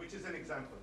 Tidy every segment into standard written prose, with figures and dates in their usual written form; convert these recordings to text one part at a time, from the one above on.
which is an example,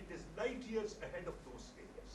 it is 9 years ahead of those failures।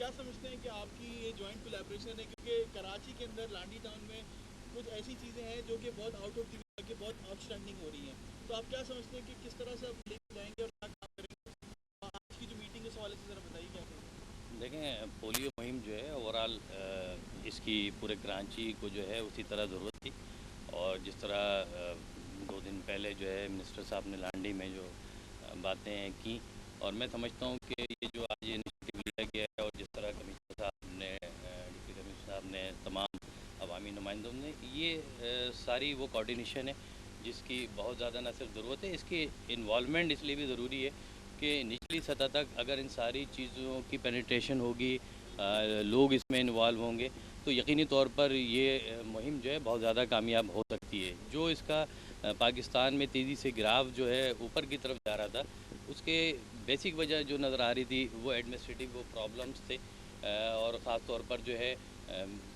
کیا سمجھتے ہیں کہ آپ کی یہ جوائنٹ کولیبریشن ہے، کیونکہ کراچی کے اندر لانڈی ٹاؤن میں کچھ ایسی چیزیں ہیں جو کہ بہت آؤٹ آف دی کہ بہت آؤٹ اسٹینڈنگ ہو رہی ہیں، تو آپ کیا سمجھتے ہیں کہ کس طرح سے آپ لے کے جائیں گے اور کیا کام کریں گے؟ آج کی جو میٹنگ اس حوالے سے ذرا بتائیے کیا کریں گے؟ دیکھیں، پولیو مہم جو ہے اوور آل اس کی پورے کراچی کو جو ہے اسی طرح ضرورت تھی، اور جس طرح 2 دن پہلے جو ہے منسٹر صاحب نے لانڈی میں جو باتیں کی، اور میں سمجھتا ہوں کہ یہ جو آج انیشیٹو لیا گیا ہے اور جس طرح کمشنر صاحب نے ڈپٹی کمشنر صاحب نے تمام عوامی نمائندوں نے، یہ ساری وہ کوارڈینیشن ہے جس کی بہت زیادہ نہ صرف ضرورت ہے، اس کی انوالومنٹ اس لیے بھی ضروری ہے کہ نچلی سطح تک اگر ان ساری چیزوں کی پینیٹریشن ہوگی، لوگ اس میں انوالو ہوں گے، تو یقینی طور پر یہ مہم جو ہے بہت زیادہ کامیاب ہو سکتی ہے۔ جو اس کا پاکستان میں تیزی سے گراف جو ہے اوپر کی طرف جا رہا تھا، اس کے بیسک وجہ جو نظر آ رہی تھی وہ ایڈمنسٹریٹو وہ پرابلمس تھے، اور خاص طور پر جو ہے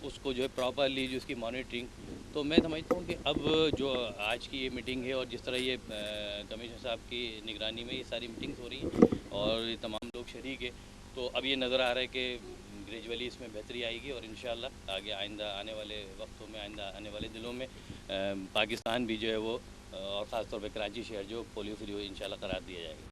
اس کو جو ہے پراپرلی جو اس کی مانیٹرنگ، تو میں سمجھتا ہوں کہ اب جو آج کی یہ میٹنگ ہے اور جس طرح یہ کمشنر صاحب کی نگرانی میں یہ ساری میٹنگز ہو رہی ہیں اور یہ تمام لوگ شریک ہیں، تو اب یہ نظر آ رہا ہے کہ گریجولی اس میں بہتری آئے گی، اور انشاءاللہ آگے آئندہ آنے والے وقتوں میں، آئندہ آنے والے دنوں میں پاکستان بھی جو ہے وہ، اور خاص طور پہ کراچی شہر جو پولیو فری ہو انشاءاللہ قرار دیا جائے گا۔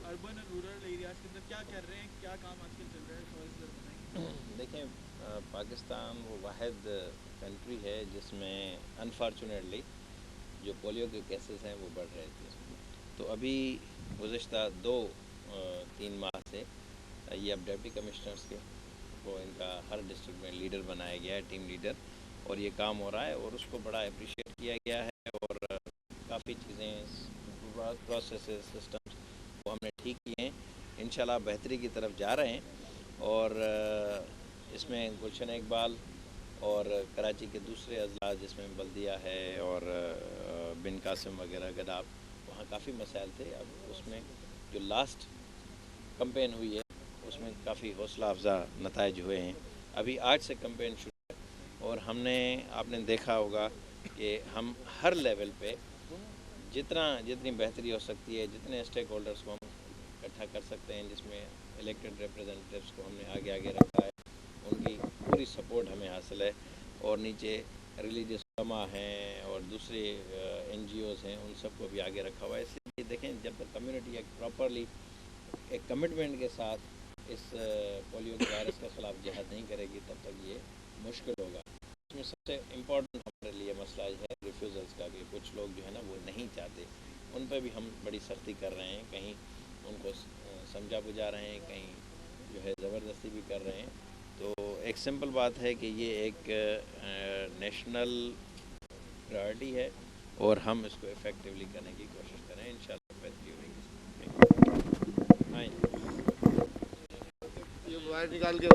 اربن اور رورل ایریاز کے اندر کیا کر رہے ہیں، کیا کام آج کل چل رہا ہے، اس حوالے سے ذرا بتائیں گے؟ دیکھیں، پاکستان وہ واحد کنٹری ہے جس میں انفارچونیٹلی جو پولیو کے کیسز ہیں وہ بڑھ رہے تھے، تو ابھی گزشتہ 2-3 ماہ سے یہ اب ڈپٹی کمشنرز کے وہ ان کا ہر ڈسٹرکٹ میں لیڈر بنایا گیا ہے، ٹیم لیڈر، اور یہ کام ہو رہا ہے اور اس کو بڑا اپریشیٹ کیا گیا ہے، اور کافی چیزیں پروسیسز سسٹمز وہ ہم نے ٹھیک کیے ہیں، انشاءاللہ بہتری کی طرف جا رہے ہیں، اور اس میں گلشن اقبال اور کراچی کے دوسرے اضلاع جس میں بلدیہ ہے اور بن قاسم وغیرہ گداب، وہاں کافی مسائل تھے، اب اس میں جو لاسٹ کمپین ہوئی ہے اس میں کافی حوصلہ افزا نتائج ہوئے ہیں۔ ابھی آج سے کمپین شروع ہے، اور آپ نے دیکھا ہوگا کہ ہم ہر لیول پہ جتنی بہتری ہو سکتی ہے، جتنے اسٹیک ہولڈرز کو ہم اکٹھا کر سکتے ہیں، جس میں الیکٹڈ ریپریزنٹیوز کو ہم نے آگے رکھا ہے، ان کی پوری سپورٹ ہمیں حاصل ہے، اور نیچے ریلیجیس علماء ہیں اور دوسرے NGOs ہیں، ان سب کو بھی آگے رکھا ہوا ہے۔ اس لیے دیکھیں، جب تک کمیونٹی ایک پراپرلی ایک کمٹمنٹ کے ساتھ اس پولیو کے وائرس کے خلاف جہاد نہیں کرے گی، تب تک یہ مشکل ہوگا۔ اس میں سب سے امپورٹنٹ ہمارے لیے مسئلہ ہے ریفیوزلز کا، کہ کچھ لوگ جو ہے نا وہ نہیں چاہتے، ان پہ بھی ہم بڑی سختی کر رہے ہیں، کہیں ان کو سمجھا بجھا رہے ہیں، کہیں جو ہے زبردستی بھی کر رہے ہیں۔ تو ایک سمپل بات ہے کہ یہ ایک نیشنل پرائرٹی ہے، اور ہم اس کو افیکٹولی کرنے کی کوشش کریں، انشاءاللہ بہتری ہوگی۔ یہ موبائل نکال کے